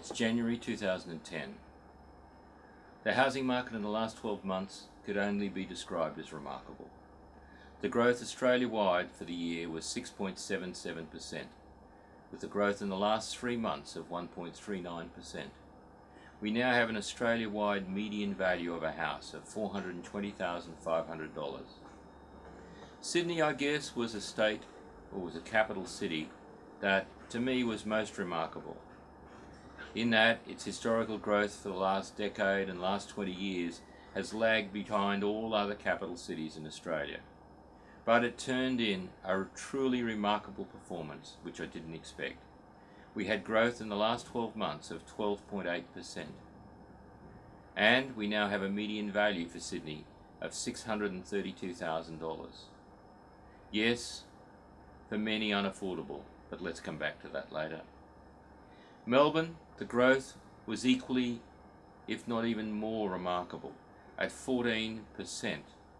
It's January 2010. The housing market in the last 12 months could only be described as remarkable. The growth Australia-wide for the year was 6.77%, with the growth in the last 3 months of 1.39%. We now have an Australia-wide median value of a house of $420,500. Sydney, I guess, was a capital city that, to me, was most remarkable, in that its historical growth for the last decade and last 20 years has lagged behind all other capital cities in Australia. But it turned in a truly remarkable performance, which I didn't expect. We had growth in the last 12 months of 12.8%. And we now have a median value for Sydney of $632,000. Yes, for many unaffordable, but let's come back to that later. Melbourne, the growth was equally, if not even more remarkable, at 14%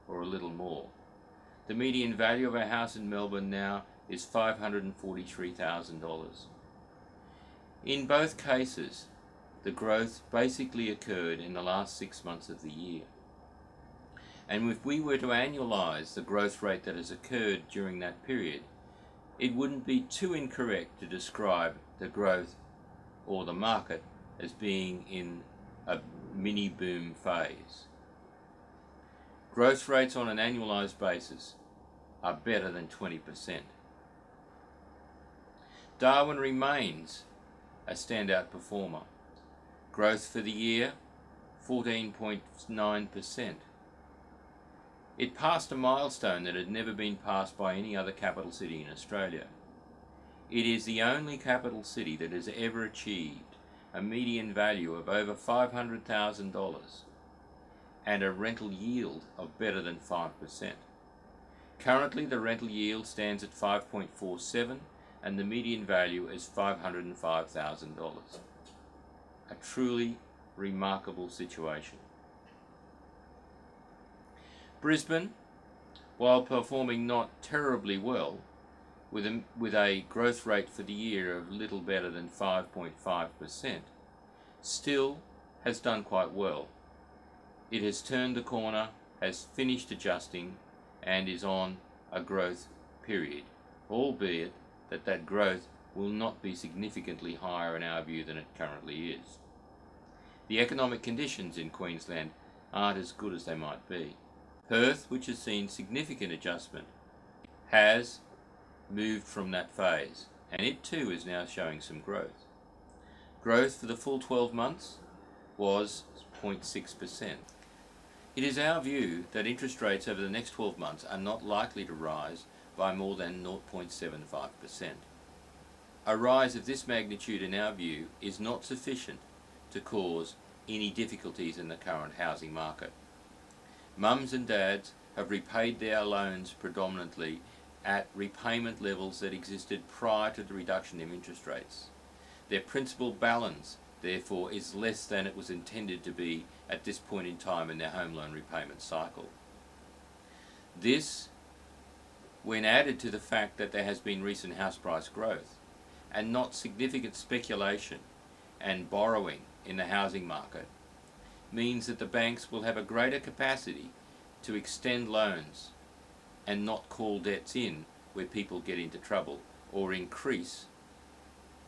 or a little more. The median value of a house in Melbourne now is $543,000. In both cases, the growth basically occurred in the last 6 months of the year. And if we were to annualize the growth rate that has occurred during that period, it wouldn't be too incorrect to describe the growth or the market as being in a mini boom phase. Growth rates on an annualized basis are better than 20%. Darwin remains a standout performer. Growth for the year, 14.9%. It passed a milestone that had never been passed by any other capital city in Australia. It is the only capital city that has ever achieved a median value of over $500,000 and a rental yield of better than 5%. Currently, the rental yield stands at 5.47 and the median value is $505,000. A truly remarkable situation. Brisbane, while performing not terribly well, with a growth rate for the year of little better than 5.5%, still has done quite well. It has turned the corner, has finished adjusting, and is on a growth period, albeit that growth will not be significantly higher in our view than it currently is. The economic conditions in Queensland aren't as good as they might be. Perth, which has seen significant adjustment, has moved from that phase, and it too is now showing some growth. Growth for the full 12 months was 0.6%. It is our view that interest rates over the next 12 months are not likely to rise by more than 0.75%. A rise of this magnitude in our view is not sufficient to cause any difficulties in the current housing market. Mums and dads have repaid their loans predominantly at repayment levels that existed prior to the reduction in interest rates. Their principal balance, therefore, is less than it was intended to be at this point in time in their home loan repayment cycle. This, when added to the fact that there has been recent house price growth and not significant speculation and borrowing in the housing market, means that the banks will have a greater capacity to extend loans and not call debts in where people get into trouble or increase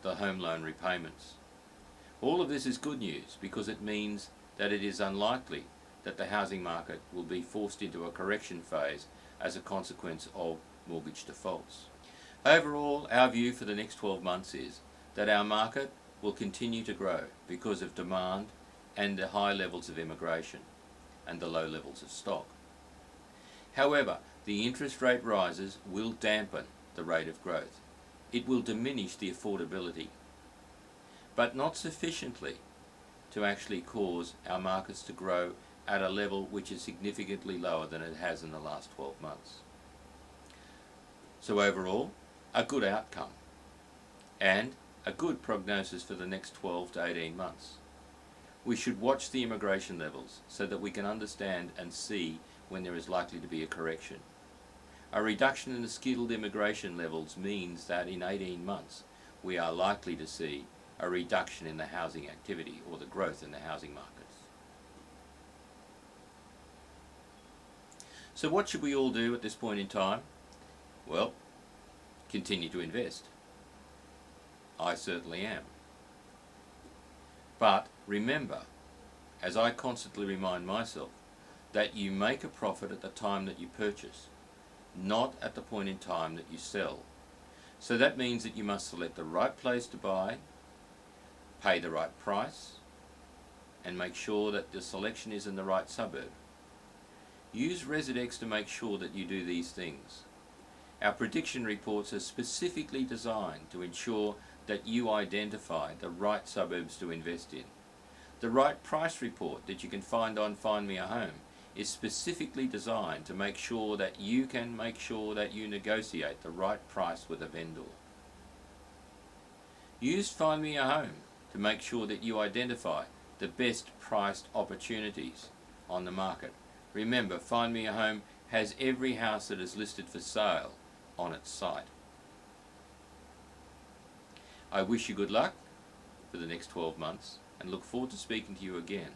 the home loan repayments. All of this is good news because it means that it is unlikely that the housing market will be forced into a correction phase as a consequence of mortgage defaults. Overall, our view for the next 12 months is that our market will continue to grow because of demand and the high levels of immigration and the low levels of stock. However, the interest rate rises will dampen the rate of growth. It will diminish the affordability, but not sufficiently to actually cause our markets to grow at a level which is significantly lower than it has in the last 12 months. So overall, a good outcome and a good prognosis for the next 12 to 18 months. We should watch the immigration levels so that we can understand and see when there is likely to be a correction. A reduction in the skilled immigration levels means that in 18 months we are likely to see a reduction in the housing activity or the growth in the housing markets. So what should we all do at this point in time? Well, continue to invest. I certainly am. But remember, as I constantly remind myself, that you make a profit at the time that you purchase, not at the point in time that you sell. So that means that you must select the right place to buy, pay the right price, and make sure that the selection is in the right suburb. Use Residex to make sure that you do these things. Our prediction reports are specifically designed to ensure that you identify the right suburbs to invest in. The right price report that you can find on Find Me a Home is specifically designed to make sure that you can make sure that you negotiate the right price with a vendor. Use Find Me a Home to make sure that you identify the best priced opportunities on the market. Remember, Find Me a Home has every house that is listed for sale on its site. I wish you good luck for the next 12 months and look forward to speaking to you again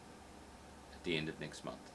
at the end of next month.